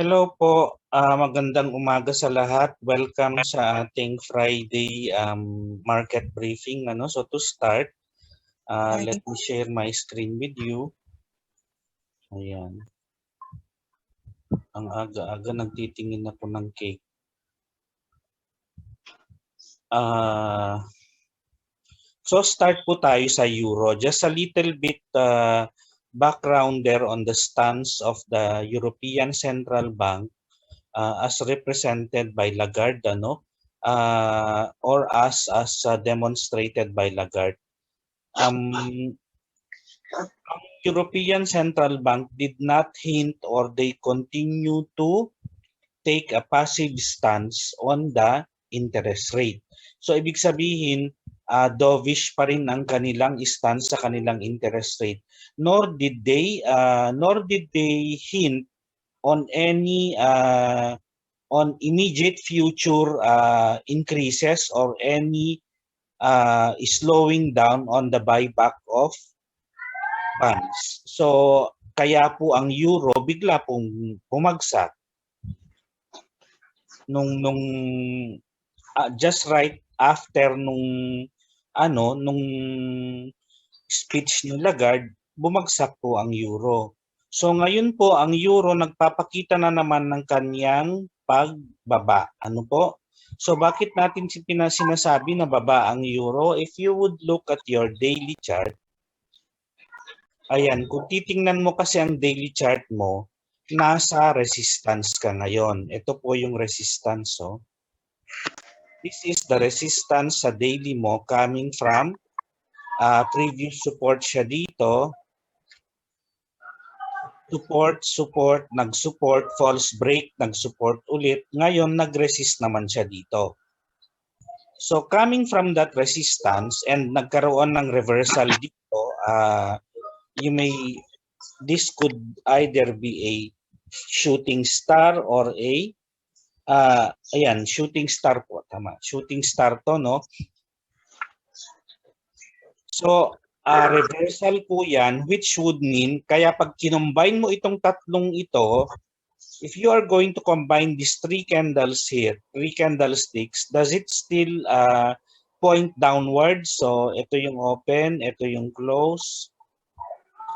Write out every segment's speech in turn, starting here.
Hello po, magandang umaga sa lahat. Welcome sa ating Friday market briefing. So to start, let me share my screen with you. Ayan. Ang aga-aga nagtitingin ako ng cake. So start po tayo sa euro. Just a little bit background there on the stance of the European Central Bank as represented by Lagarde, or as demonstrated by Lagarde. European Central Bank did not hint or they continue to take a passive stance on the interest rate. So ibig sabihin, dovish pa rin ang kanilang stance sa kanilang interest rate. Nor did they hint on any on immediate future increases or any slowing down on the buyback of bonds. So kaya po ang euro bigla pong bumagsak nung just right after nung speech ni Lagarde, bumagsak po ang euro. So ngayon po ang euro nagpapakita na naman ng kanyang pagbaba. Ano po? So bakit natin sinasabi na baba ang euro? If you would look at your daily chart, ayan, kung titingnan mo kasi ang daily chart mo, nasa resistance ka ngayon. Ito po yung resistance. This is the resistance sa daily mo coming from previous support siya dito. Support, nag-support, false break, nag-support ulit. Ngayon, nag-resist naman siya dito. So, coming from that resistance and nagkaroon ng reversal dito, this could either be a shooting star or a, ayan, shooting star po, tama. Shooting star to, no? So, reversal po yan, which would mean, kaya pag kinombine mo itong tatlong ito, if you are going to combine these three candles here, three candlesticks, does it still point downwards? So, ito yung open, ito yung close.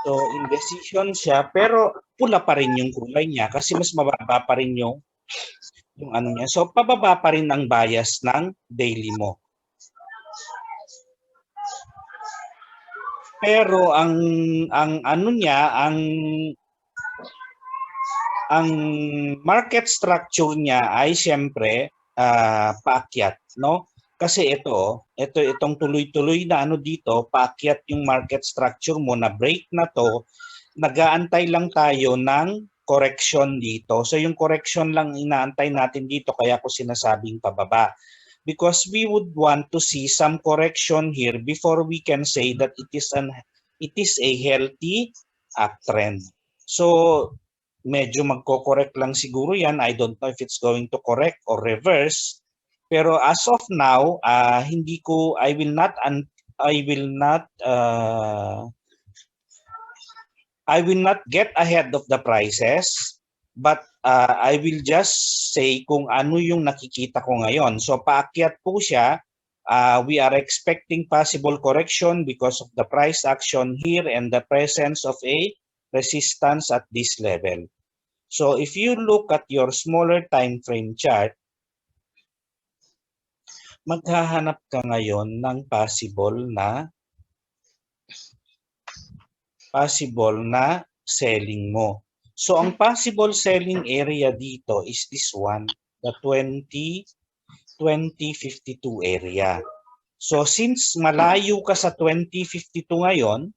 So, indecision siya, pero pula pa rin yung kulay niya kasi mas mababa pa rin yung ano niya. So, pababa pa rin ang bias ng daily mo. Pero ang ano niya, ang market structure niya ay siyempre paakyat, no? Kasi itong tuloy-tuloy na ano dito, paakyat yung market structure mo na break na to, nag-aantay lang tayo ng correction dito. So yung correction lang inaantay natin dito kaya ko sinasabing pababa. Because we would want to see some correction here before we can say that it is a healthy uptrend. So medyo magko-correct lang siguro yan. I don't know if it's going to correct or reverse. Pero as of now, I will not get ahead of the prices, but I will just say kung ano yung nakikita ko ngayon. So paakyat po siya. We are expecting possible correction because of the price action here and the presence of a resistance at this level. So if you look at your smaller time frame chart, maghahanap ka ngayon ng possible na selling mo. So ang possible selling area dito is this one, the 2052 area. So since malayo ka sa 2052 ngayon,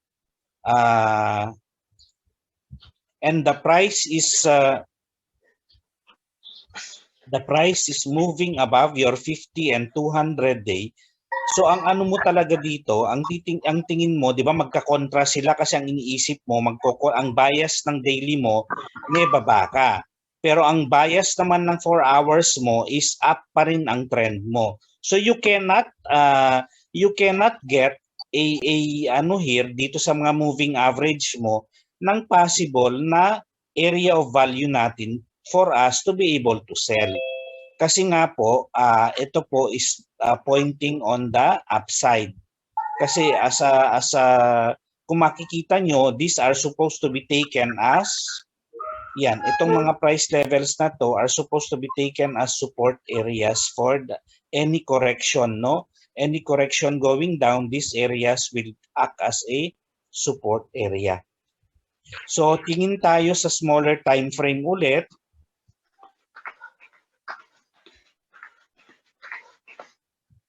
and the price is moving above your 50 and 200 day. So ang ano mo talaga dito, ang tingin mo, 'di ba, magka-kontra sila kasi ang iniisip mo, ang bias ng daily mo may baba ka. Pero ang bias naman ng 4 hours mo is up pa rin ang trend mo. So you cannot get a ano here dito sa mga moving average mo ng possible na area of value natin for us to be able to sell. Kasi nga po, ito po is pointing on the upside. Kasi kung makikita nyo, these are supposed to be taken as, yan, itong mga price levels na to are supposed to be taken as support areas for any correction, no? Any correction going down, these areas will act as a support area. So, tingin tayo sa smaller time frame ulit.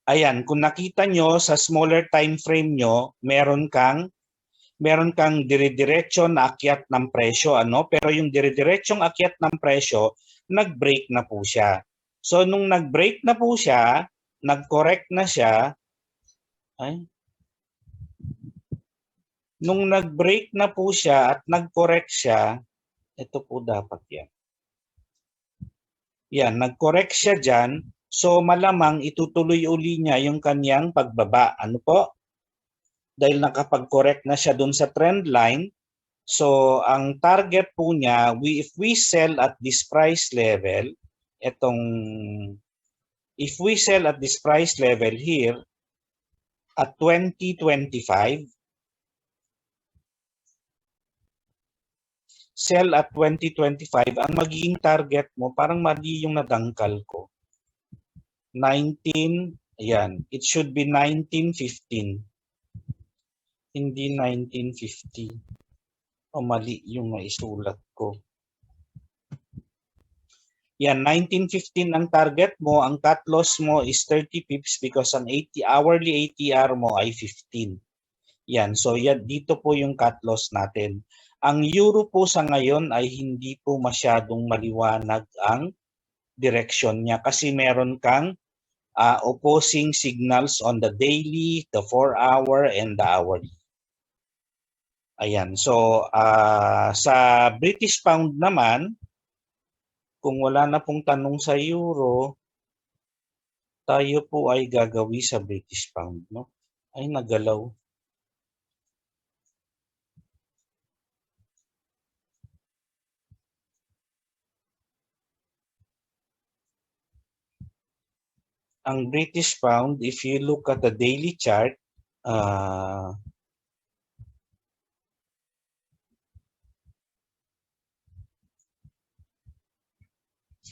Ayan, kung nakita nyo sa smaller time frame nyo, meron kang dire-diretso na akyat ng presyo, ano? Pero yung dire-diretsong akyat ng presyo, nag-break na po siya. So nung nag-break na po siya, nag-correct na siya, nung nag-break na po siya at nag-correct siya, ito po dapat yan. Yan, nag-correct siya dyan. So malamang itutuloy uli niya yung kanyang pagbaba. Ano po? Dahil nakapag-correct na siya dun sa trend line, so ang target po niya, if we sell at this price level, if we sell at this price level here, at 2025, sell at 2025, ang magiging target mo, parang mali yung nadangkal ko. 19, ayan, it should be 1915. Hindi 1950. O mali yung naisulat ko. Yan, 1915 ang target mo. Ang cut loss mo is 30 pips because ang hourly ATR mo ay 15. Yan, so yan, dito po yung cut loss natin. Ang euro po sa ngayon ay hindi po masyadong maliwanag ang direction niya kasi meron kang opposing signals on the daily, the 4-hour, and the hourly. Ayan, so sa British Pound naman, kung wala na pong tanong sa euro, tayo po ay gagawi sa British Pound, no? Ay, nagalaw. Ang British Pound, if you look at the daily chart,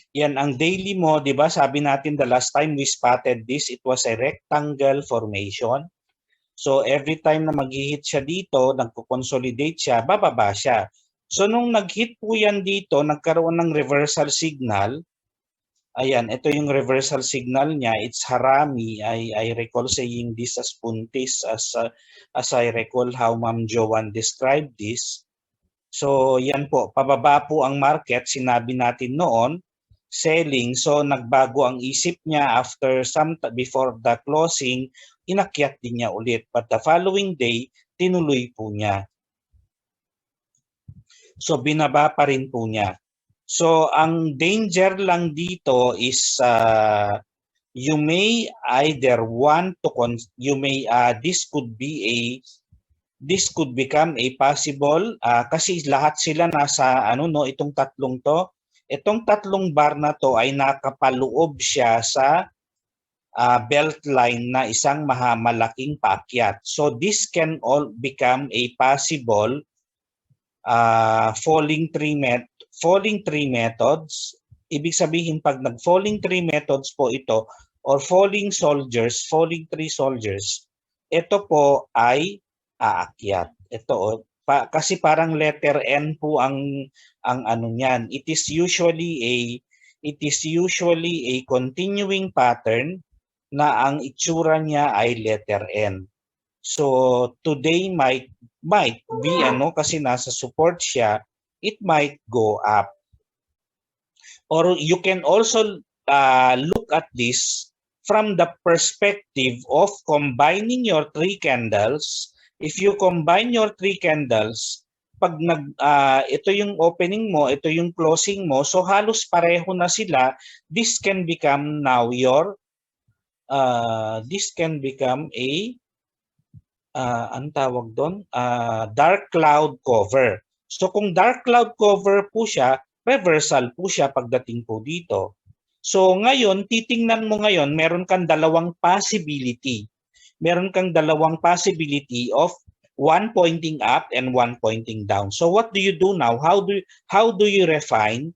yan, ang daily mo, di ba, sabi natin the last time we spotted this, it was a rectangle formation. So every time na mag-hit siya dito, nagko-consolidate siya, bababa siya. So nung nag-hit po yan dito, nagkaroon ng reversal signal. Ayan, ito yung reversal signal niya. It's Harami. I recall saying this as puntis as I recall how Ma'am Joanne described this. So yan po, pababa po ang market, sinabi natin noon, selling. So nagbago ang isip niya before the closing, inakyat din niya ulit. But the following day, tinuloy po niya. So binaba pa rin po niya. So ang danger lang dito is you may either want to this could become a possible kasi lahat sila nasa itong tatlong to. Itong tatlong bar na to ay nakapaloob siya sa belt line na isang malaking paakyat. So this can all become a possible falling tree methods. Ibig sabihin pag nag-falling tree methods po ito or falling tree soldiers, ito po ay aakyat. Ito kasi parang letter N po ang ano niyan. It is usually a continuing pattern na ang itsura niya ay letter N. So today might be kasi nasa support siya, it might go up. Or you can also look at this from the perspective of combining your three candles. If you combine your three candles, pag ito yung opening mo, ito yung closing mo, so halos pareho na sila, this can become now your this can become a ang tawag doon, dark cloud cover. So kung dark cloud cover po siya, reversal po siya pagdating po dito. So ngayon, titingnan mo ngayon, meron kang dalawang possibility. Meron kang dalawang possibility of one pointing up and one pointing down. So what do you do now? How do you refine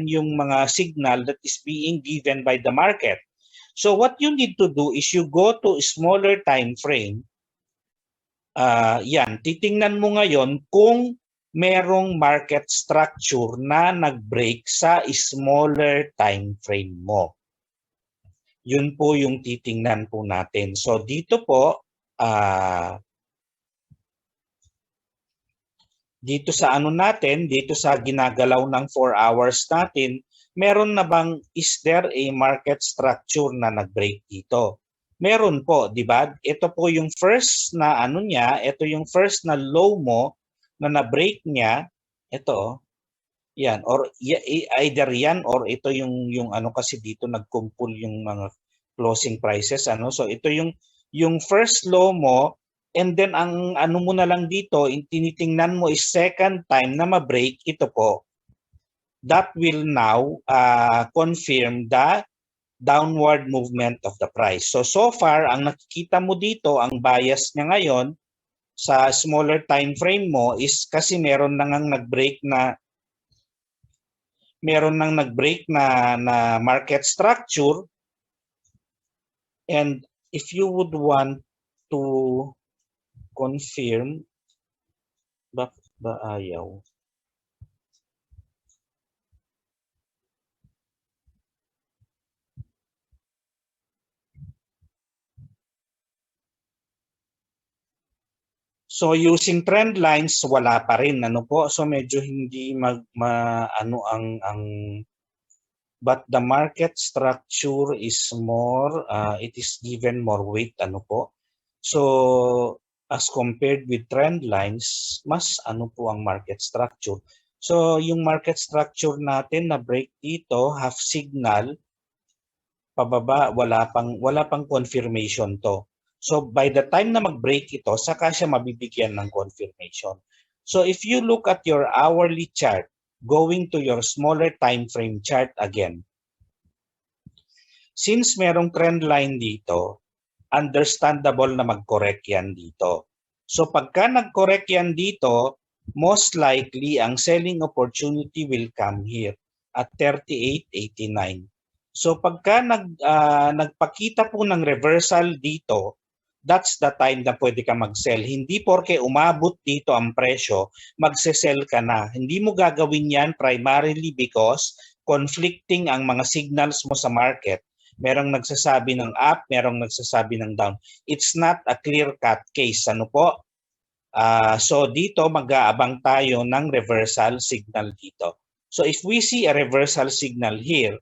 yung mga signal that is being given by the market? So what you need to do is you go to smaller time frame. Yan, titingnan mo ngayon kung merong market structure na nag-break sa smaller time frame mo. Yun po yung titingnan po natin. So dito po, dito sa ano natin, dito sa ginagalaw ng 4 hours natin, meron na bang, is there a market structure na nag-break dito? Meron po, di ba? Ito po yung first na ano niya, ito yung first na low mo na na-break niya, ito, yan, or either yan or ito yung ano kasi dito nagkumpul yung mga closing prices, ano? So ito yung first low mo, and then ang ano mo na lang dito, tinitingnan mo is second time na ma-break ito po. That will now confirm the downward movement of the price. So far, ang nakikita mo dito, ang bias niya ngayon sa smaller time frame mo is kasi meron nang nag-break na market structure, and if you would want to confirm, bakit ba ayaw? So using trend lines, wala pa rin, ano po? So medyo hindi but the market structure is more, it is given more weight, ano po? So as compared with trend lines, mas ano po ang market structure. So yung market structure natin na break dito, half signal, pababa, wala pang confirmation to. So by the time na mag-break ito, saka siya mabibigyan ng confirmation. So if you look at your hourly chart, going to your smaller time frame chart again, since merong trend line dito, understandable na mag-correct yan dito. So pagka nag-correct yan dito, most likely ang selling opportunity will come here at 38.89. So pagka nagpakita po ng reversal dito, that's the time na pwede ka mag-sell. Hindi porke umabot dito ang presyo, magse-sell ka na. Hindi mo gagawin yan primarily because conflicting ang mga signals mo sa market. Merong nagsasabi ng up, merong nagsasabi ng down. It's not a clear-cut case. Ano po? So dito mag-aabang tayo ng reversal signal dito. So if we see a reversal signal here,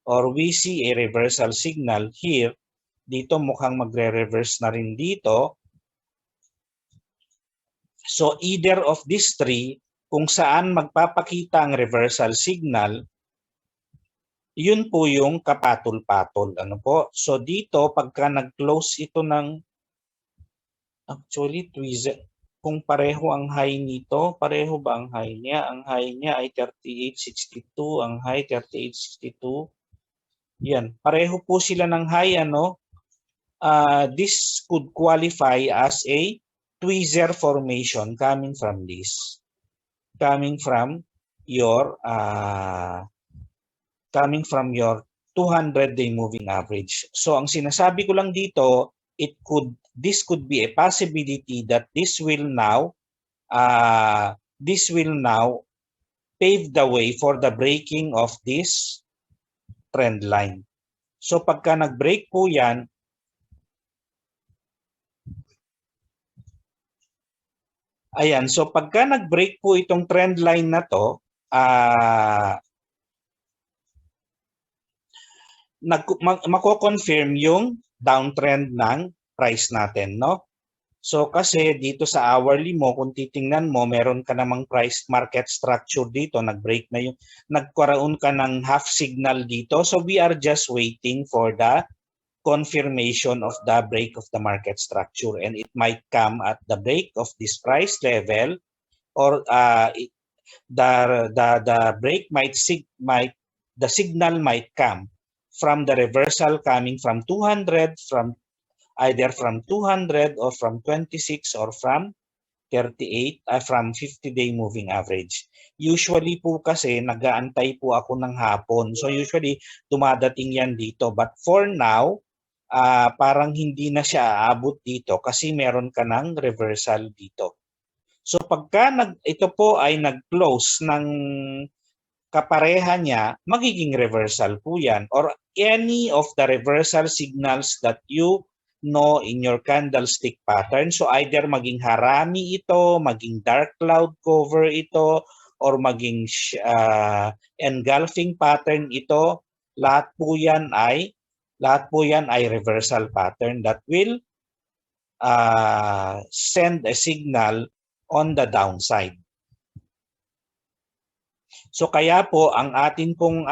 or we see a reversal signal here, dito mukhang magre-reverse na rin dito. So either of these three, kung saan magpapakita ang reversal signal, yun po yung kapatol-patol. Ano po? So dito, pagka nag-close ito ng, actually, kung pareho ang high nito, pareho ba ang high niya? Ang high niya ay 38.62, ang high 38.62. Yan, pareho po sila ng high, ano? This could qualify as a tweezer formation coming from this. Coming from your 200-day moving average. So ang sinasabi ko lang dito, this could be a possibility that this will now pave the way for the breaking of this trend line. So pagka nag-break po yan, ayan, so pagka nag-break po itong trend line na to, mako-confirm yung downtrend ng price natin, no? So kasi dito sa hourly mo, kung titingnan mo, meron ka namang price market structure dito, nag-break na yung, nagkaroon ka ng half signal dito. So we are just waiting for the confirmation of the break of the market structure, and it might come at the break of this price level, or the break the signal might come from the reversal coming from 200, from either from 200 or from 26 or from 38, from 50-day moving average. Usually po kasi nag-aantay po ako ng hapon. So usually dumadating yan dito. But for now, parang hindi na siya aabot dito kasi meron ka ng reversal dito. So pagka ito po ay nag-close ng kapareha niya, magiging reversal po yan, or any of the reversal signals that you know in your candlestick pattern. So either maging harami ito, maging dark cloud cover ito, or maging engulfing pattern ito, lahat po yan ay reversal pattern that will send a signal on the downside. So kaya po ang atin pong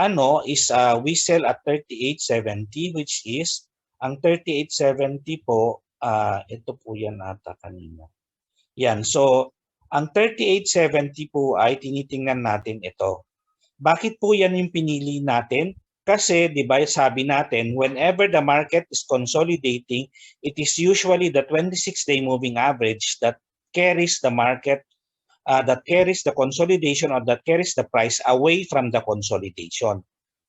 is we sell at 38.70, which is ang 38.70 po, ito po yan ata kanina. Yan, so ang 38.70 po ay tinitingnan natin ito. Bakit po yan yung pinili natin? Kasi 'di ba sabi natin, whenever the market is consolidating, it is usually the 26-day moving average that carries the market, that carries the consolidation, or that carries the price away from the consolidation.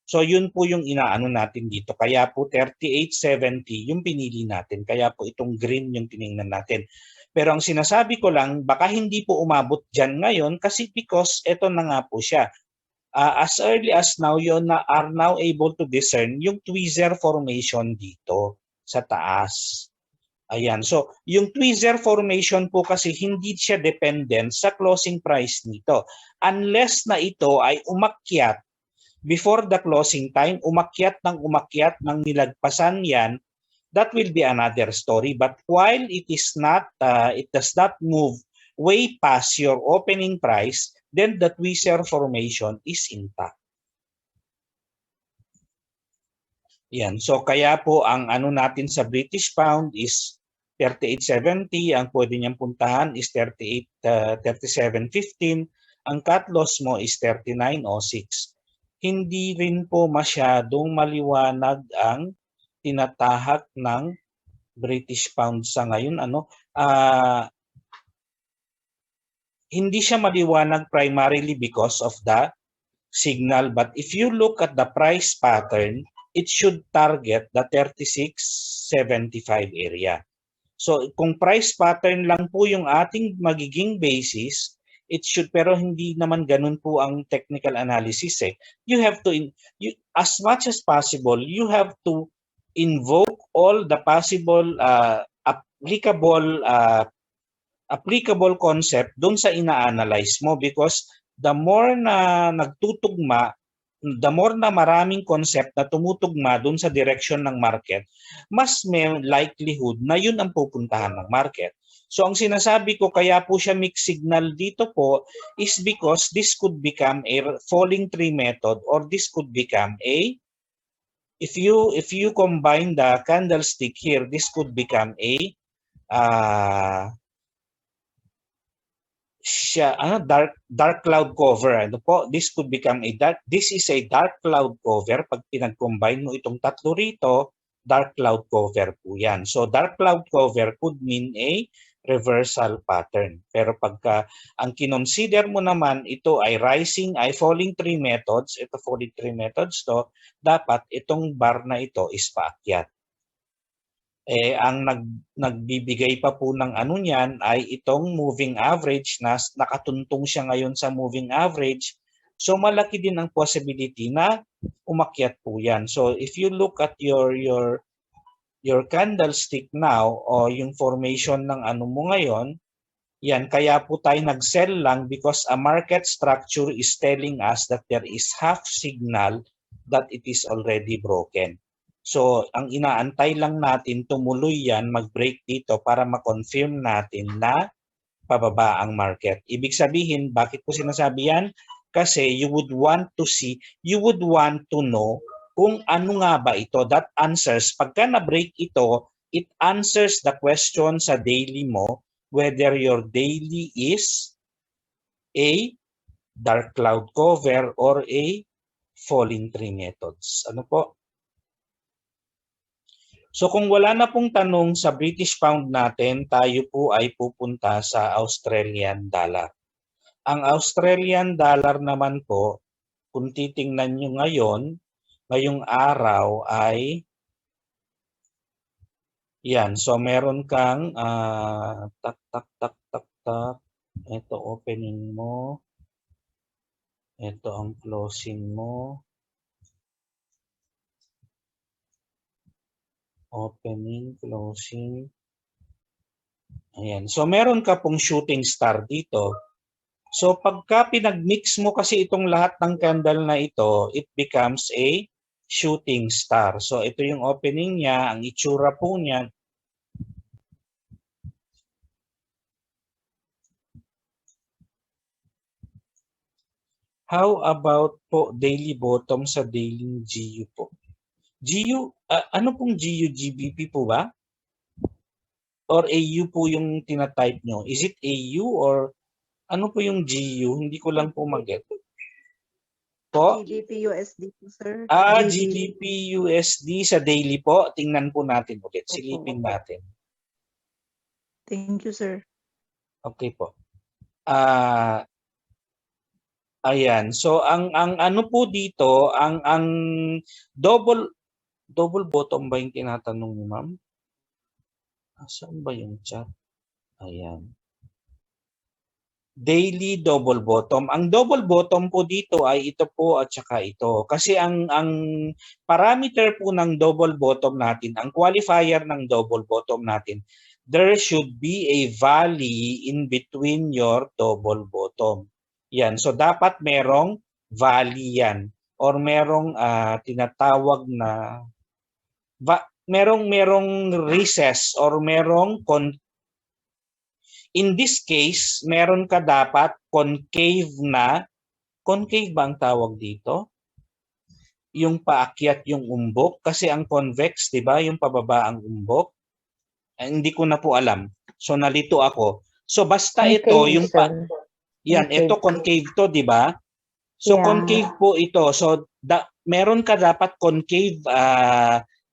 So yun po yung inaano natin dito. Kaya po 38.70 yung pinili natin. Kaya po itong green yung tiningnan natin. Pero ang sinasabi ko lang, baka hindi po umabot dyan ngayon kasi because ito na nga po siya. As early as now, you are now able to discern yung tweezer formation dito sa taas. Ayan. So, yung tweezer formation po kasi hindi siya dependent sa closing price nito. Unless na ito ay umakyat before the closing time, umakyat ng nilagpasan yan, that will be another story. But while it is not, it does not move way past your opening price, then the tweezer formation is intact. Yan. So kaya po ang ano natin sa British pound is 38.70, ang pwede niyang puntahan is 37.15, ang cut loss mo is 39.06. Hindi rin po masyadong maliwanag ang tinatahak ng British pound sa ngayon. Hindi siya maliwanag primarily because of the signal, but if you look at the price pattern, it should target the 36.75 area. So kung price pattern lang po yung ating magiging basis, it should, pero hindi naman ganun po ang technical analysis eh. You have to, as much as possible, you have to invoke all the possible applicable concept doon sa ina-analyze mo, because the more na nagtutugma, the more na maraming concept na tumutugma doon sa direction ng market, mas may likelihood na yun ang pupuntahan ng market. So ang sinasabi ko kaya po siya mixed signal dito po is because this could become a falling tree method, or this could become a, if you combine the candlestick here, this could become a dark cloud cover. Ano po? This could become this is a dark cloud cover. Pag pinag-combine mo itong tatlo rito, dark cloud cover po yan. So dark cloud cover could mean a reversal pattern. Pero pagka ang kinonsider mo naman ito ay falling tree methods, ito falling tree methods to, dapat itong bar na ito is paakyat. Ang nagbibigay pa po ng ano niyan ay itong moving average na nakatuntong siya ngayon sa moving average. So malaki din ang possibility na umakyat po yan. So if you look at your candlestick now, o yung formation ng ano mo ngayon, yan, kaya po tayo nag-sell lang because a market structure is telling us that there is half signal that it is already broken. So, ang inaantay lang natin, tumuloy yan, mag-break dito para ma-confirm natin na pababa ang market. Ibig sabihin, bakit ko sinasabi yan? Kasi you would want to know kung ano nga ba ito. That answers, pagka na-break ito, it answers the question sa daily mo, whether your daily is a dark cloud cover, or a falling tree methods. Ano po? So kung wala na pong tanong sa British pound natin, tayo po ay pupunta sa Australian dollar. Ang Australian dollar naman po, kung titingnan nyo ngayon, ngayong araw ay yan. So meron kang tak tak tak tak tak. Ito opening mo. Ito ang closing mo. Opening, closing. Ayan. So meron ka pong shooting star dito. So pagka pinag-mix mo kasi itong lahat ng candle na ito, it becomes a shooting star. So ito yung opening niya, ang itsura po niya. How about po daily bottom sa daily GU po? GU, ano pong GU? GBP po ba? Or AU po yung tinatype nyo? Is it AU or ano po yung GU? Hindi ko lang po mag-get. Po? GBP USD po, sir. GBP USD sa daily po. Tingnan po natin ulit. Silipin natin. Thank you, sir. Okay po. Ayan. So ang ano po dito, ang double bottom ba yung tinatanong ni ma'am? Saan ba yung chat? Ayan. Daily double bottom. Ang double bottom po dito ay ito po at saka ito. Kasi ang parameter po ng double bottom natin, ang qualifier ng double bottom natin, there should be a valley in between your double bottom. Yan. So dapat merong valley yan or merong tinatawag na merong recess or merong in this case, meron ka dapat concave ba ang tawag dito? Yung paakyat yung umbok kasi ang convex, 'di ba? Yung pababa ang umbok. Hindi ko na po alam. So nalito ako. So basta concave, ito yung yan, concave. Ito concave to, 'di ba? So yeah. Concave po ito. So meron ka dapat concave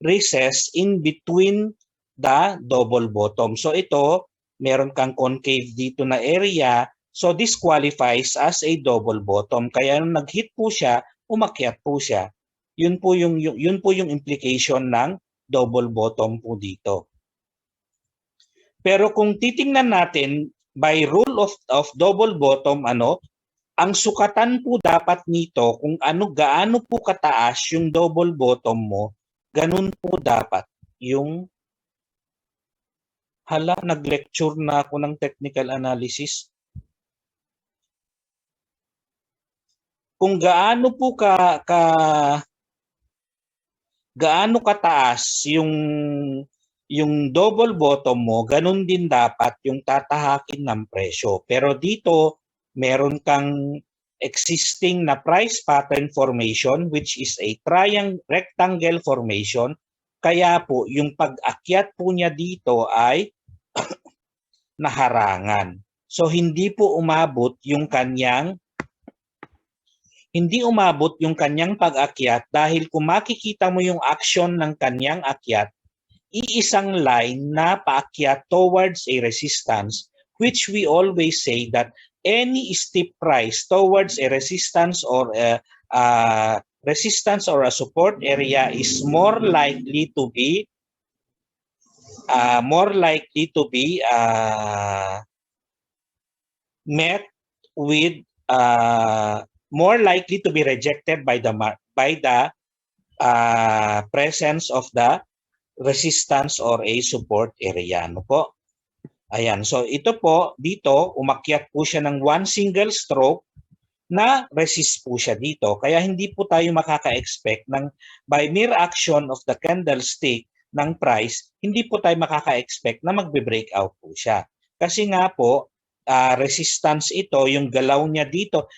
recess in between the double bottom. So ito meron kang concave dito na area, so this qualifies as a double bottom. Kaya nung nag-hit po siya, umakyat po siya. Yun po yung implication ng double bottom po dito. Pero kung titingnan natin by rule of double bottom, ang sukatan po dapat nito kung gaano po kataas yung double bottom mo, ganun po dapat yung hala, nag-lecture na ako ng technical analysis. Kung gaano po gaano kataas yung double bottom mo, ganun din dapat yung tatahakin ng presyo. Pero dito, meron kang existing na price pattern formation which is a rectangle formation. Kaya po, yung pag-akyat po niya dito ay naharangan. So hindi po umabot yung kanyang pag-akyat dahil kung makikita mo yung action ng kanyang akyat, iisang line na paakyat towards a resistance, which we always say that any steep rise towards a resistance or a support area is more likely to be met with more likely to be rejected by the presence of the resistance or a support area. Ano po? Ayan. So ito po, dito, umakyat po siya ng one single stroke na resist po siya dito. Kaya hindi po tayo makaka-expect ng by mere action of the candlestick ng price, hindi po tayo makaka-expect na magbe-breakout po siya. Kasi nga po, resistance ito, yung galaw niya dito,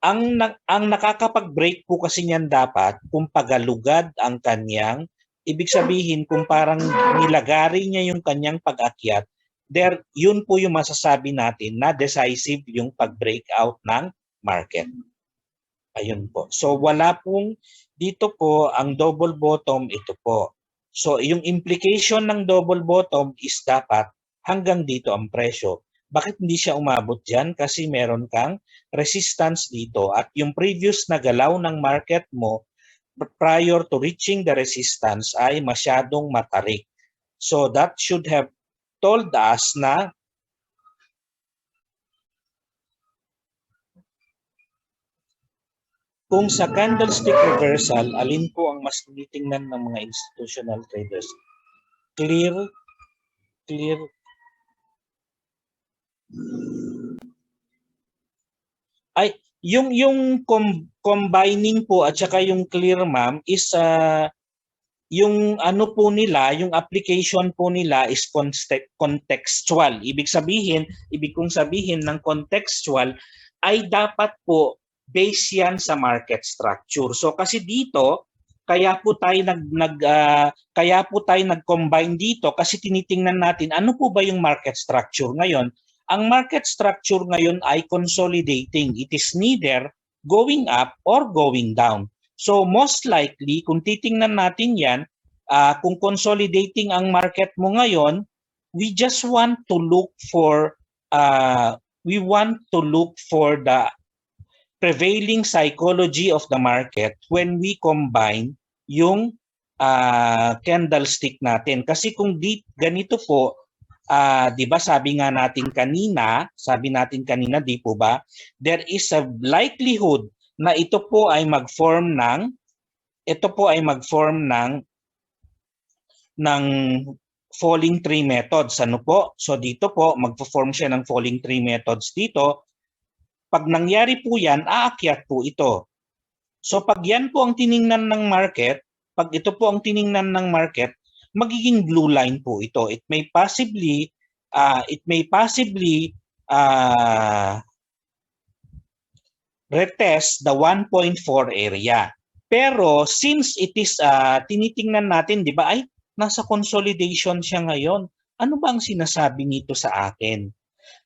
ang nakakapag-break po kasi niyan dapat kung pagalugad ang kanyang, ibig sabihin kung parang nilagari niya yung kanyang pag-akyat, yun po yung masasabi natin na decisive yung pag-breakout ng market. Ayun po. So wala pong dito po ang double bottom, ito po. So yung implication ng double bottom is dapat hanggang dito ang presyo. Bakit hindi siya umabot dyan? Kasi meron kang resistance dito at yung previous na galaw ng market mo prior to reaching the resistance ay masyadong matarik. So that should have told us na kung sa candlestick reversal, alin po ang mas tinitingnan ng mga institutional traders? Clear. Ay, yung combining po at saka yung clear, ma'am, is yung ano po nila, yung application po nila is contextual. Ibig kong sabihin ng contextual ay dapat po base yan sa market structure. So kasi dito, kaya po tayo nag-combine dito kasi tinitingnan natin ano po ba yung market structure ngayon. Ang market structure ngayon ay consolidating. It is neither going up or going down. So most likely, kung titingnan natin yan, kung consolidating ang market mo ngayon, we just want to look for the prevailing psychology of the market when we combine yung candlestick natin. Kasi kung ganito po, di ba sabi natin kanina, di po ba, there is a likelihood na ito po ay mag-form ng falling tree methods. Ano po? So dito po, mag-form siya ng falling tree methods dito. Pag nangyari po yan, aakyat po ito. So pag yan po ang tiningnan ng market, pag ito po ang tiningnan ng market, magiging blue line po ito. It may possibly retest the 1.4 area. Pero since it is tinitingnan natin, 'di ba, ay nasa consolidation siya ngayon. Ano ba ang sinasabi nito sa akin?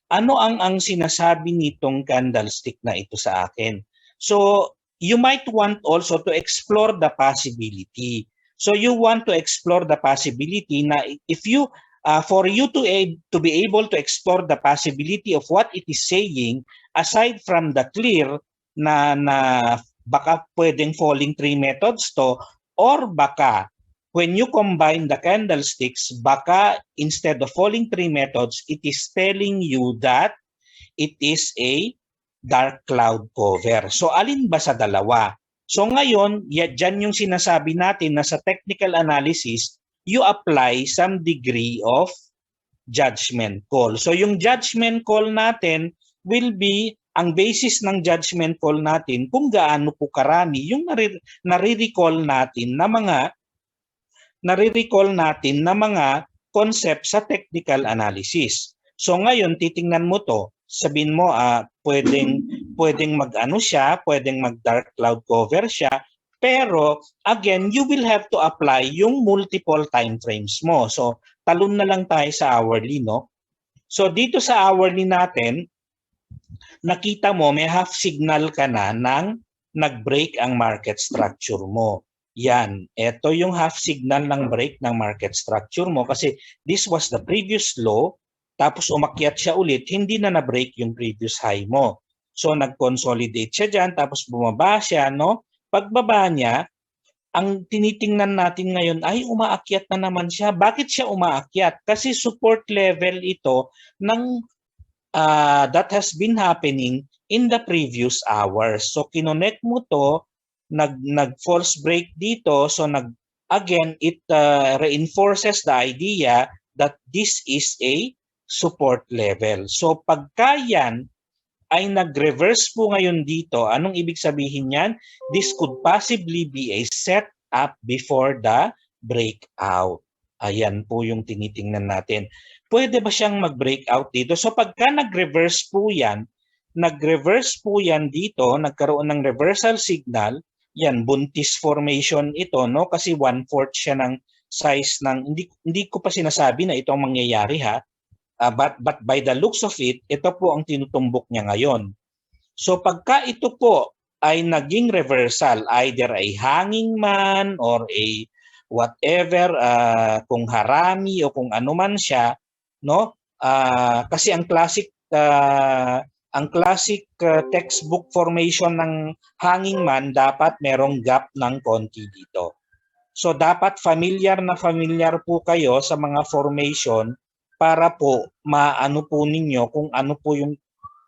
Ano ang sinasabi nitong candlestick na ito sa akin? So, you might want also to explore the possibility. So, you want to explore the possibility na if you for you to be able to explore the possibility of what it is saying, aside from the clear na baka pwedeng falling tree methods to, or baka when you combine the candlesticks, baka instead of falling tree methods, it is telling you that it is a dark cloud cover. So alin ba sa dalawa? So ngayon, dyan yung sinasabi natin na sa technical analysis, you apply some degree of judgment call. So yung judgment call natin will be, ang basis ng judgment call natin kung gaano po karami yung nare-recall natin na mga concept sa technical analysis. So ngayon titingnan mo to, sabihin mo pwedeng mag-ano siya, pwedeng mag-dark cloud cover siya, pero again, you will have to apply yung multiple time frames mo. So talon na lang tayo sa hourly, no? So dito sa hourly natin, nakita mo may half signal ka na nang nag-break ang market structure mo. Yan, ito yung half signal ng break ng market structure mo kasi this was the previous low, tapos umakyat siya ulit, hindi na na-break yung previous high mo. So nag-consolidate siya dyan, tapos bumaba siya, no? Pagbaba niya, ang tinitingnan natin ngayon ay umaakyat na naman siya. Bakit siya umaakyat? Kasi support level ito ng that has been happening in the previous hours. So kinonect mo to, nag-false break dito, so it reinforces the idea that this is a support level. So pagka yan ay nag-reverse po ngayon dito, anong ibig sabihin yan? This could possibly be a setup before the breakout. Ayan po yung tinitingnan natin. Pwede ba siyang mag-breakout dito? So pagka nag-reverse po yan dito, nagkaroon ng reversal signal, yan, buntis formation ito, no? Kasi 1/4 siya ng size ng, hindi ko pa sinasabi na ito ang mangyayari ha, but by the looks of it, ito po ang tinutumbok niya ngayon. So pagka ito po ay naging reversal, either ay hanging man or a whatever, kung harami o kung ano man siya, no? Kasi ang classic textbook formation ng hanging man dapat merong gap ng konti dito. So dapat familiar na familiar po kayo sa mga formation para po maano po ninyo kung ano po yung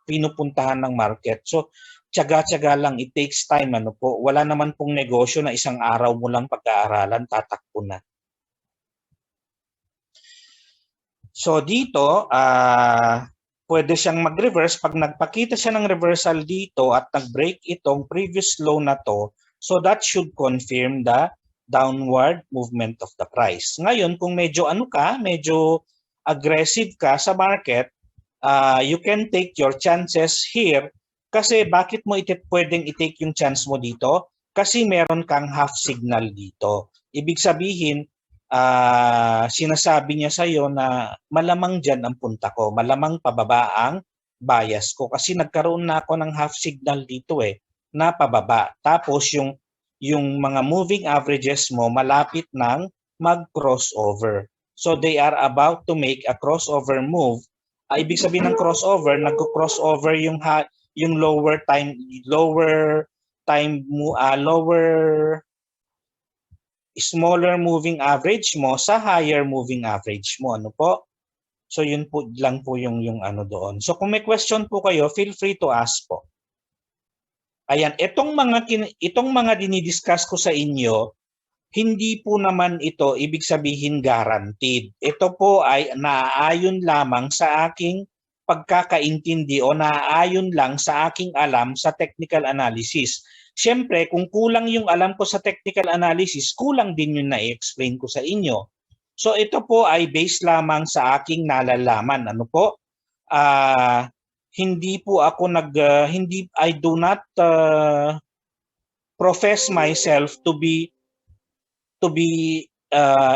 pinupuntahan ng market. So tiyaga-tiyaga lang, it takes time, ano po. Wala naman pong negosyo na isang araw mo lang pag-aaralan, tatakbo na. So dito, pwede siyang mag-reverse. Pag nagpakita siya ng reversal dito at nag-break itong previous low na to, so that should confirm the downward movement of the price. Ngayon, kung medyo medyo aggressive ka sa market, you can take your chances here. Kasi bakit mo pwedeng i-take yung chance mo dito? Kasi meron kang half signal dito. Ibig sabihin, sinasabi niya sa'yo na malamang dyan ang punta ko, malamang pababa ang bias ko. Kasi nagkaroon na ako ng half signal dito na pababa. Tapos yung mga moving averages mo malapit ng mag-crossover. So they are about to make a crossover move. Ibig sabihin ng crossover, nagko-crossover yung lower smaller moving average mo sa higher moving average mo, ano po? So yun po lang po yung ano doon. So kung may question po kayo, feel free to ask po. Ayan, itong mga dinidiscuss ko sa inyo, hindi po naman ito ibig sabihin guaranteed. Ito po ay naaayon lamang sa aking pagkakaintindi o naaayon lang sa aking alam sa technical analysis. Siyempre, kung kulang yung alam ko sa technical analysis, kulang din yung na-explain ko sa inyo. So ito po ay based lamang sa aking nalalaman. Ano po? Hindi po ako I do not profess myself to be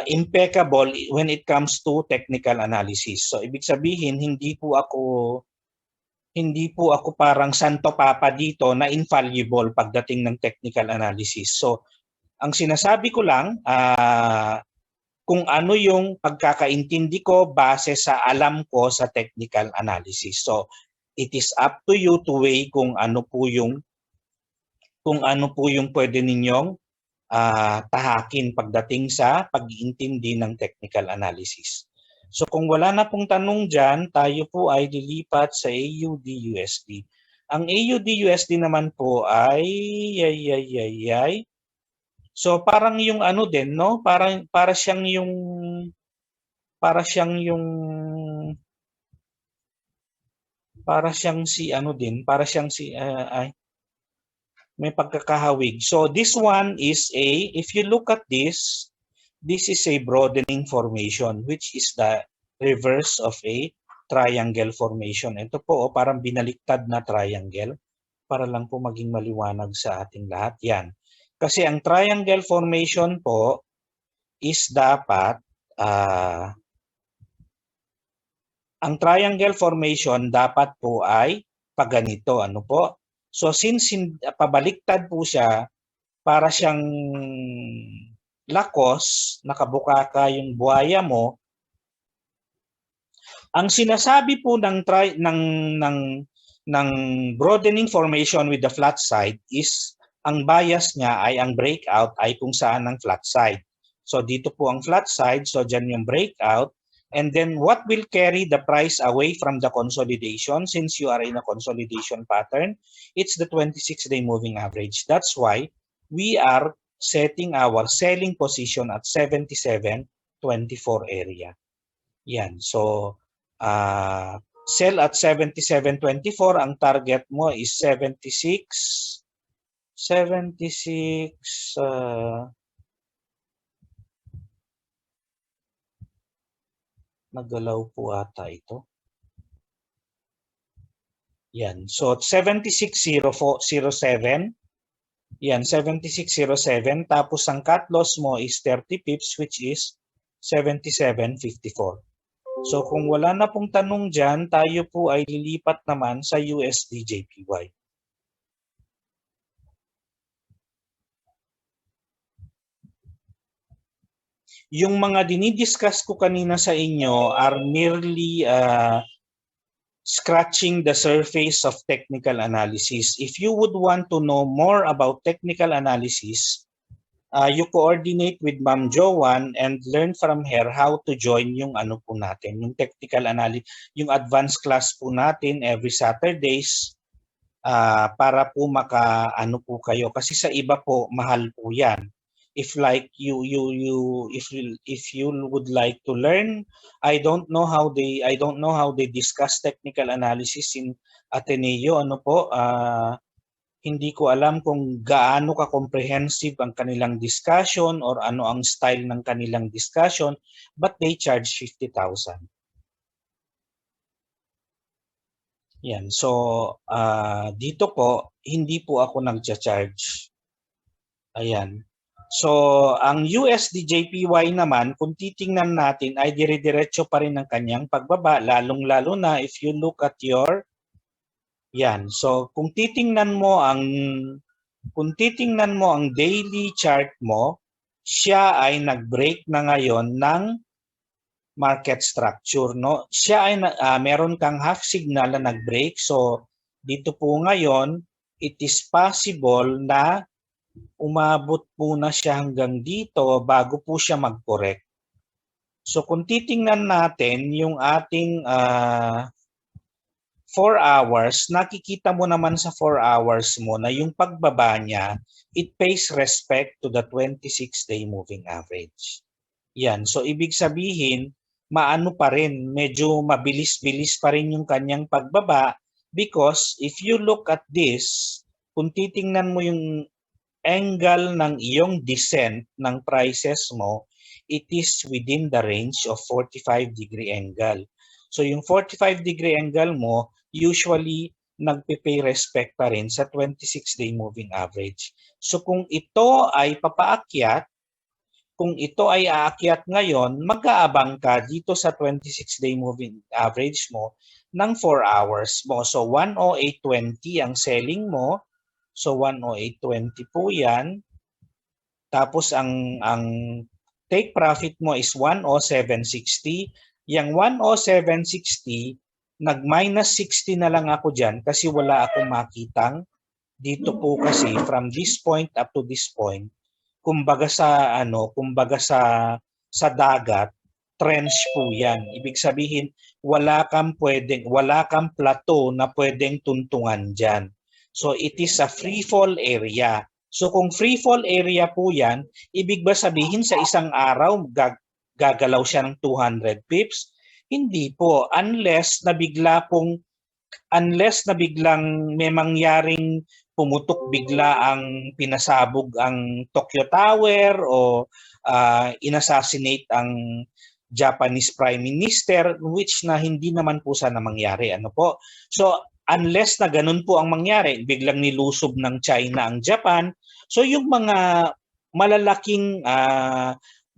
impeccable when it comes to technical analysis. So ibig sabihin hindi po ako parang santo papa dito na infallible pagdating ng technical analysis. So ang sinasabi ko lang kung ano yung pagkakaintindi ko base sa alam ko sa technical analysis. So it is up to you to weigh kung ano po yung pwede ninyong tahakin pagdating sa pag-iintindi ng technical analysis. So kung wala na pong tanong dyan, tayo po ay lilipat sa AUD-USD. Ang AUD-USD naman po ay so parang yung ano din, no? Para siyang si may pagkakahawig. So this one is if you look at this is a broadening formation which is the reverse of a triangle formation. Ito po parang binaliktad na triangle para lang po maging maliwanag sa ating lahat. Yan. Kasi ang triangle formation po is dapat ang triangle formation dapat po ay paganito. Ano po? So since pabaliktad po siya, para siyang lakos, nakabukaka yung buhaya mo, ang sinasabi po ng broadening formation with the flat side is ang bias niya ay ang breakout ay kung saan ang flat side. So dito po ang flat side, so dyan yung breakout. And then what will carry the price away from the consolidation since you are in a consolidation pattern? It's the 26-day moving average. That's why we are setting our selling position at 77.24 area. Yan. So sell at 77.24, ang target mo is 76 nagalaw po ata ito. Yan. So 76.07. Yan, 76.07. Tapos ang cut loss mo is 30 pips which is 77.54. So kung wala na pong tanong dyan, tayo po ay lilipat naman sa USD JPY. Yung mga dinidiscuss ko kanina sa inyo are merely scratching the surface of technical analysis. If you would want to know more about technical analysis, you coordinate with Ma'am Joanne and learn from her how to join yung ano po natin, yung technical analysis, yung advanced class po natin every Saturdays para po maka ano po kayo kasi sa iba po mahal po 'yan. If like if you would like to learn, I don't know how they discuss technical analysis in Ateneo ano po hindi ko alam kung gaano ka-comprehensive ang kanilang discussion or ano ang style ng kanilang discussion, but they charge 50,000. Yan. So, dito po, hindi po ako nagcha-charge. Ayan. So, ang USD-JPY naman, kung titingnan natin, ay dire-diretso pa rin ang kanyang pagbaba, lalong-lalo na if you look at your yan. So, kung titingnan mo ang daily chart mo, siya ay nag-break na ngayon ng market structure, no? Siya ay meron kang half signal na nag-break. So, dito po ngayon, it is possible na umabot po na siya hanggang dito bago po siya mag-correct. So, kung titingnan natin yung ating 4 hours, nakikita mo naman sa 4 hours mo na yung pagbaba niya, it pays respect to the 26-day moving average. Yan. So, ibig sabihin, maano pa rin, medyo mabilis-bilis pa rin yung kanyang pagbaba because if you look at this, kung titingnan mo yung angle ng iyong descent ng prices mo, it is within the range of 45-degree angle. So, yung 45-degree angle mo, usually nagpe-pay respect pa rin sa 26-day moving average. So kung ito ay papaakyat, kung ito ay aakyat ngayon, mag-aabang ka dito sa 26-day moving average mo ng 4 hours mo. So 108.20 ang selling mo. So 108.20 po yan. Tapos ang take profit mo is 107.60. Yang 107.60, nag-minus 60 na lang ako dyan kasi wala akong makitang dito po kasi from this point up to this point, kumbaga sa dagat, trench po 'yan. Ibig sabihin wala kang plateau na pwedeng tuntungan diyan. So it is a free fall area. So kung free fall area po 'yan, ibig ba sabihin sa isang araw gagalaw siya ng 200 pips? Hindi po, unless na biglang may mangyaring pumutok bigla ang pinasabog ang Tokyo Tower o inassassinate ang Japanese Prime Minister, which na hindi naman po sana mangyari. Ano po? So unless na ganun po ang mangyari, biglang nilusob ng China ang Japan, so yung mga malalaking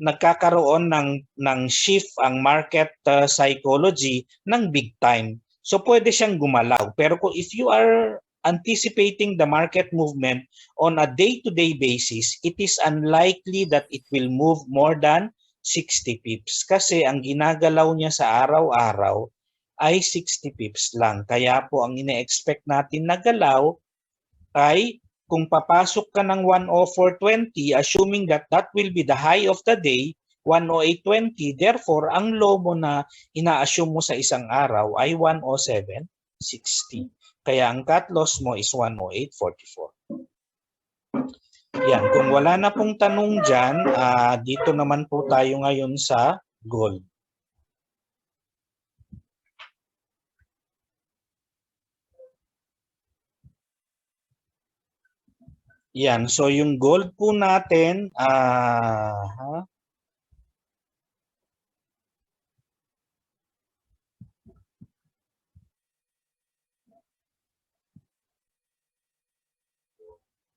nagkakaroon ng shift ang market psychology ng big time. So pwede siyang gumalaw. Pero if you are anticipating the market movement on a day-to-day basis, it is unlikely that it will move more than 60 pips. Kasi ang ginagalaw niya sa araw-araw ay 60 pips lang. Kaya po ang ine-expect natin na galaw ay kung papasok ka ng 104.20, assuming that will be the high of the day, 108.20, therefore, ang low mo na ina-assume mo sa isang araw ay 107.60. Kaya ang cut loss mo is 108.44. Yan, kung wala na pong tanong dyan, dito naman po tayo ngayon sa gold. Yan, so yung gold po natin,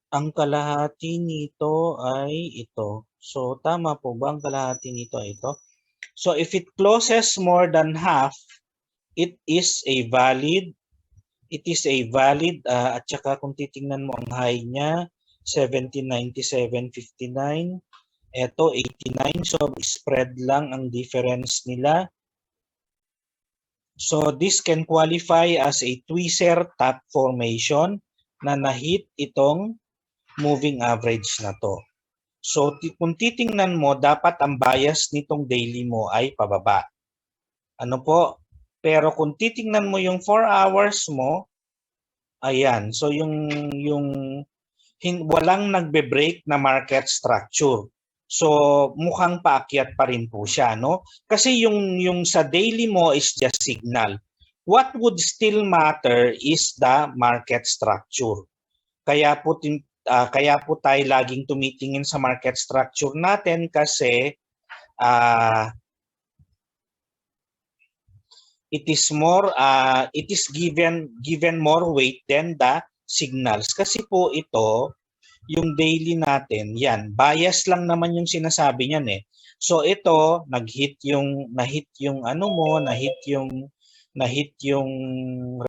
ang kalahati nito ay ito. So tama po ba ang kalahati nito ay ito? So if it closes more than half, it is a valid at saka kung titingnan mo ang high niya 1797.59 Ito 89, so spread lang ang difference nila. So this can qualify as a tweezer top formation na na-hit itong moving average na to. So kung titingnan mo, dapat ang bias nitong daily mo ay pababa. Ano po? Pero kung titingnan mo yung 4 hours mo, ayan. So yung walang nagbe-break na market structure. So mukhang paakyat pa rin po siya, no? Kasi yung sa daily mo is just signal. What would still matter is the market structure. Kaya po tayo laging tumitingin sa market structure natin kasi it is given more weight than the signals. Kasi po ito, yung daily natin, yan, bias lang naman yung sinasabi niyan eh. So ito, nahit yung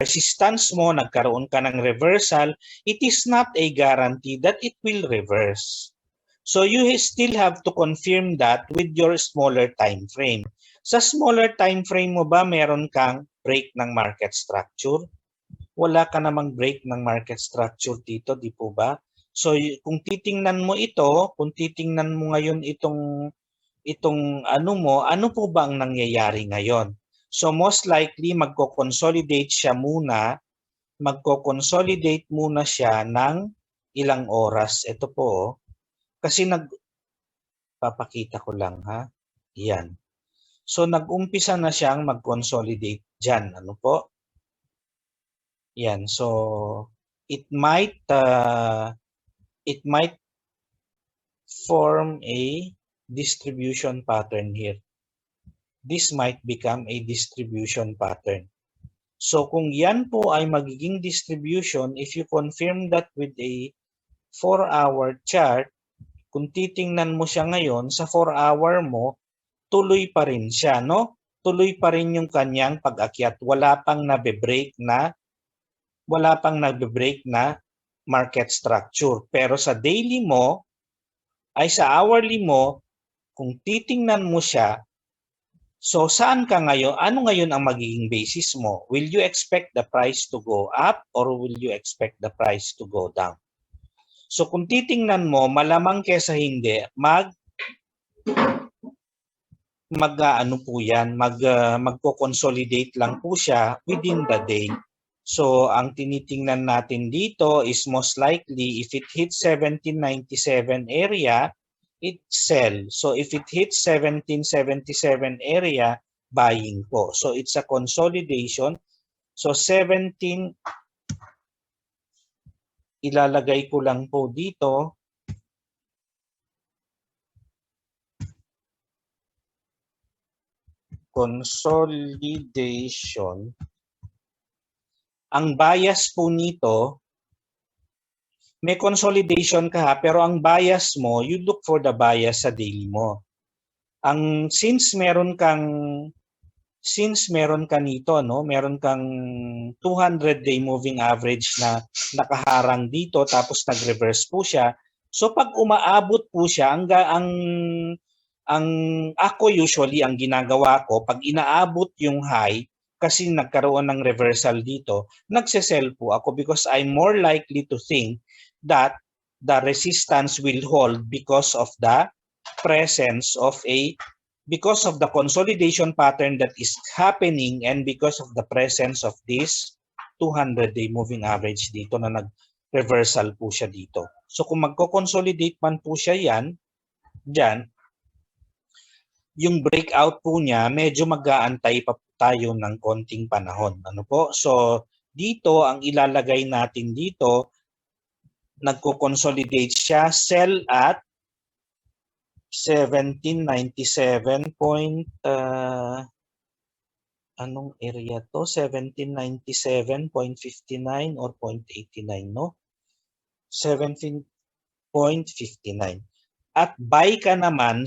resistance mo, nagkaroon ka ng reversal, it is not a guarantee that it will reverse. So you still have to confirm that with your smaller time frame. Sa smaller time frame mo ba meron kang break ng market structure? Wala ka namang break ng market structure dito, di po ba? So kung titingnan mo ngayon itong ano po ba ang nangyayari ngayon? So most likely magko-consolidate muna siya ng ilang oras. Ito po, kasi papakita ko lang ha. Yan. So nag-umpisa na siyang mag-consolidate diyan, ano po? Yan. So it might form a distribution pattern here. This might become a distribution pattern. So kung yan po ay magiging distribution, if you confirm that with a 4-hour chart, kung titingnan mo siya ngayon, sa 4-hour mo, tuloy pa rin siya, no? Tuloy pa rin yung kanyang pag-akyat. Wala pang nagbe-break na market structure. Pero sa daily mo, ay sa hourly mo, kung titingnan mo siya, so saan ka ngayon? Ano ngayon ang magiging basis mo? Will you expect the price to go up or will you expect the price to go down? So kung titingnan mo, malamang kesa hindi, magko-consolidate lang po siya within the day. So ang tinitingnan natin dito is most likely if it hits 1797 area, it sell. So if it hits 1777 area, buying po. So it's a consolidation. So 17, ilalagay ko lang po dito. Consolidation. Ang bias po nito, may consolidation ka ha, pero ang bias mo, you look for the bias sa daily mo. Since meron ka nito, no, meron kang 200-day moving average na nakaharang dito tapos nag-reverse po siya. So pag umaabot po siya, ako usually ang ginagawa ko pag inaabot yung high kasi nagkaroon ng reversal dito, nagse-sell po ako because I'm more likely to think that the resistance will hold because of the consolidation pattern that is happening and because of the presence of this 200-day moving average dito na nag-reversal po siya dito. So kung magko-consolidate man po siya dyan, yung breakout po niya, medyo mag-aantay pa tayo ng konting panahon. Ano po? So dito, ang ilalagay natin dito, nagko-consolidate siya, sell at 1797 anong area to? 1797.59 or 0.89, no? 17.59. At buy ka naman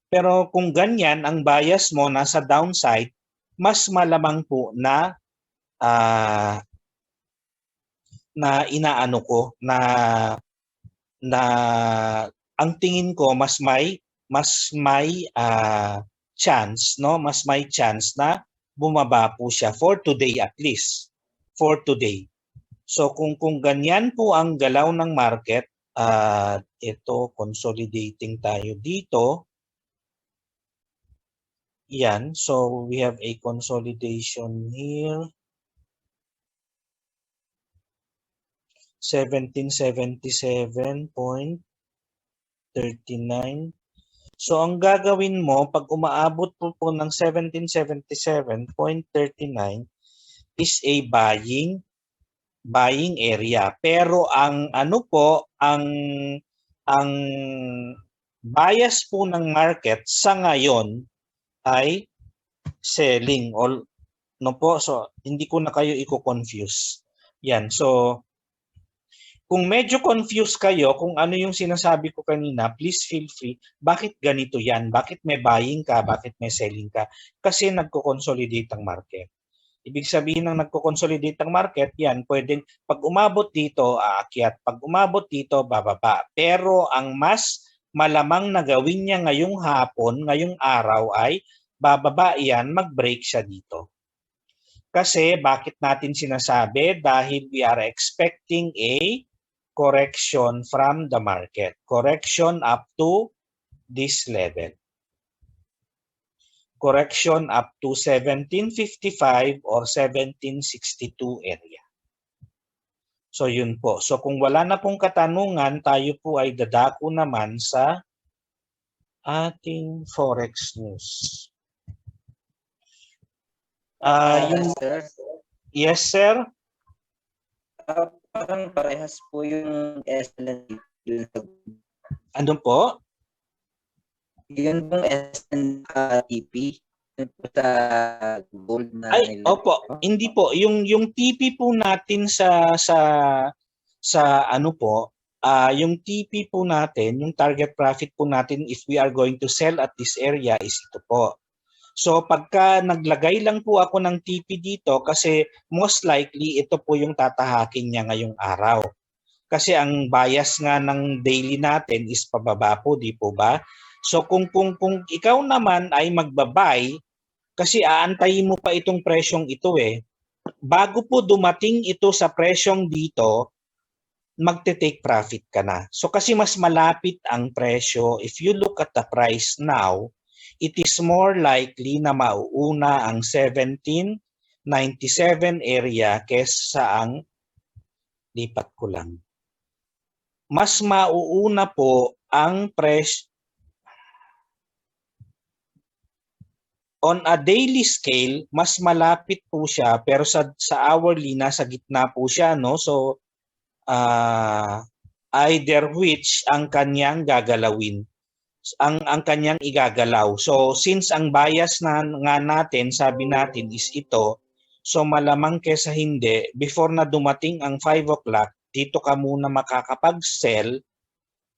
pero kung ganyan, ang bias mo nasa downside, mas malamang po na na ang tingin ko mas may chance, no? Mas may chance na bumaba po siya for today at least. For today. So kung ganyan po ang galaw ng market, ito consolidating tayo dito. Yan, so we have a consolidation here. 1777.39. So ang gagawin mo pag umaabot po ng 1777.39 is a buying area. Pero ang ano po, ang bias po ng market sa ngayon ay selling no po. So hindi ko na kayo i-confuse. Yan. So kung medyo confused kayo kung ano yung sinasabi ko kanina, please feel free. Bakit ganito yan? Bakit may buying ka? Bakit may selling ka? Kasi nagko-consolidate ang market. Ibig sabihin ng nagko-consolidate ang market, yan, pwedeng pag umabot dito, aakyat. Pag umabot dito, bababa. Pero ang mas malamang na gawin niya ngayong hapon, ngayong araw ay bababa yan, mag-break siya dito. Kasi bakit natin sinasabi? Dahil we are expecting a correction from the market. Correction up to this level. Correction up to 1755 or 1762 area. So yun po. So kung wala na pong katanungan, tayo po ay dadako naman sa ating Forex News. Sir, Yes, sir. parang parehas po yung SLN. Ano po? Yun pong SNTP sa gold na Ay, opo, hindi po. Yung TP po natin sa ano po, yung TP po natin, yung target profit po natin if we are going to sell at this area is ito po. So pagka naglagay lang po ako ng TP dito kasi most likely ito po yung tatahakin niya ngayong araw. Kasi ang bias nga ng daily natin is pababa po, di po ba? So kung ikaw naman ay magbabay, kasi aantayin mo pa itong presyong ito bago po dumating ito sa presyong dito, magte-take profit ka na. So kasi mas malapit ang presyo, if you look at the price now, it is more likely na mauuna ang 1797 area kesa ang, lipat ko lang, mas mauuna po ang presyo. On a daily scale, mas malapit po siya pero sa hourly nasa gitna po siya, no? So either which ang kanyang gagalawin. Ang kanyang igagalaw. So since ang bias na nga natin, sabi natin is ito, so malamang kesa hindi, before na dumating ang 5 o'clock, dito ka muna makakapag-sell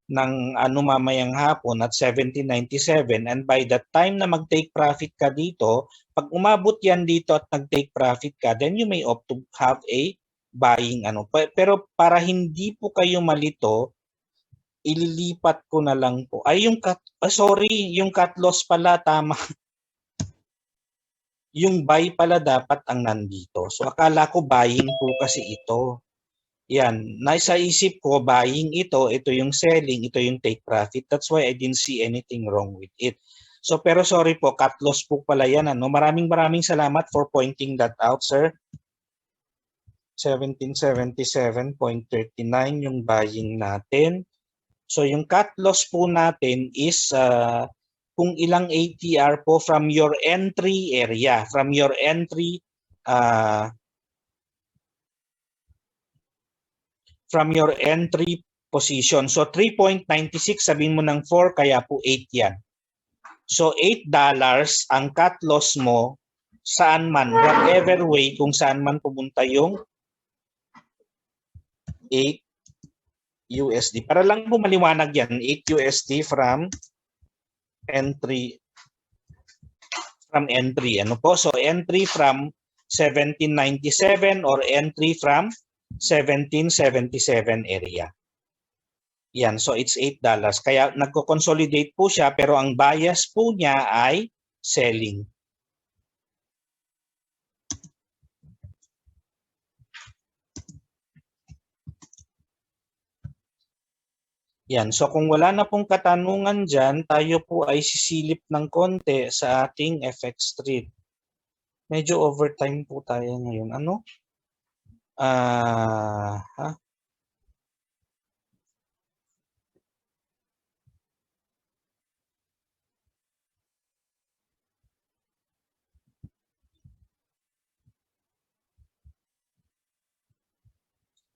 ng mamayang hapon at 1797, and by the time na mag-take profit ka dito, pag umabot yan dito at nag-take profit ka, then you may opt to have a buying Pero para hindi po kayo malito, ililipat ko na lang po. Ay, yung yung cut loss pala, tama. Yung buy pala dapat ang nandito. So akala ko buying po kasi ito. Yan, nasa isip ko buying ito yung selling, ito yung take profit. That's why I didn't see anything wrong with it. So pero sorry po, cut loss po pala yan. Maraming salamat for pointing that out, sir. 1777.39 yung buying natin. So yung cut loss po natin is kung ilang ATR po from your entry area, from your entry position. So 3.96, sabihin mo ng 4, kaya po 8 yan. So $8 ang cut loss mo saan man, whatever way, kung saan man pumunta yung 8 USD. Para lang po maliwanag yan, 8 USD from entry. Ano po? So entry from 1797 or entry from 1777 area. Yan, so it's $8. Kaya nagko-consolidate po siya pero ang bias po niya ay selling. Yan, so kung wala na pong katanungan dyan, tayo po ay sisilip ng konti sa ating FX trade. Medyo overtime po tayo ngayon. Ano? Ha?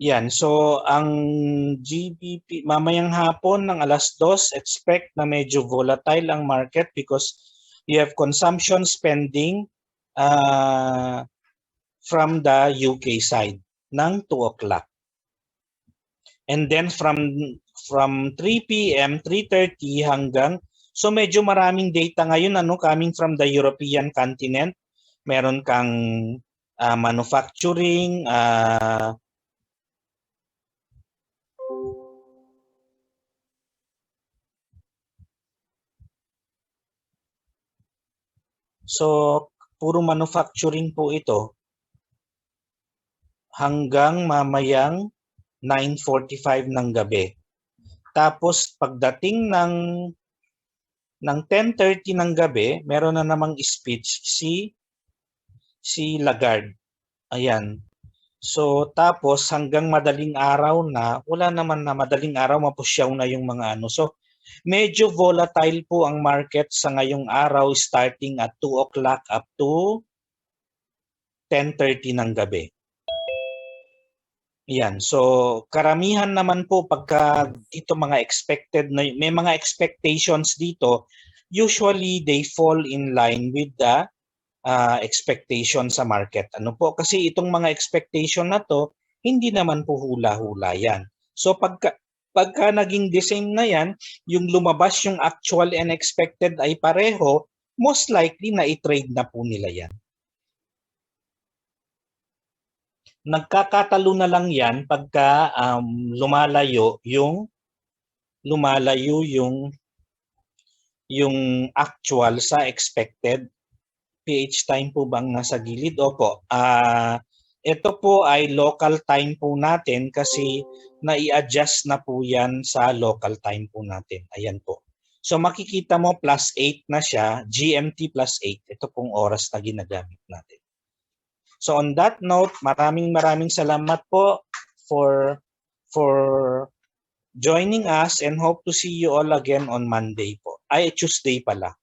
Yan, so ang GBP, mamayang hapon ng 2:00, expect na medyo volatile ang market because you have consumption spending from the UK side ng 2 o'clock. And then from 3 p.m., 3:30 hanggang, so medyo maraming data ngayon coming from the European continent. Meron kang manufacturing, so puro manufacturing po ito hanggang mamayang 9:45 ng gabi. Tapos pagdating ng 10:30 ng gabi, meron na namang speech si Lagarde. Ayan. So tapos hanggang madaling araw na, wala naman na madaling araw, mapusyaw na yung mga ano. So medyo volatile po ang market sa ngayong araw starting at 2 o'clock up to 10:30 ng gabi. Yan. So karamihan naman po pagka ito mga expected na may mga expectations dito, usually they fall in line with the expectation sa market. Ano po? Kasi itong mga expectation na to, hindi naman po hula-hula yan. So pagka naging the same na yan, yung lumabas yung actual and expected ay pareho, most likely na i-trade na po nila yan. Nagkakatalo na lang yan pagka lumalayo yung actual sa expected. PH time po bang nasa gilid? Opo. Ito po ay local time po natin kasi nai-adjust na po yan sa local time po natin. Ayan po. So makikita mo +8 na siya, GMT +8. Ito pong oras na ginagamit natin. So on that note, maraming salamat po for joining us and hope to see you all again on Monday po. Ay, Tuesday pala.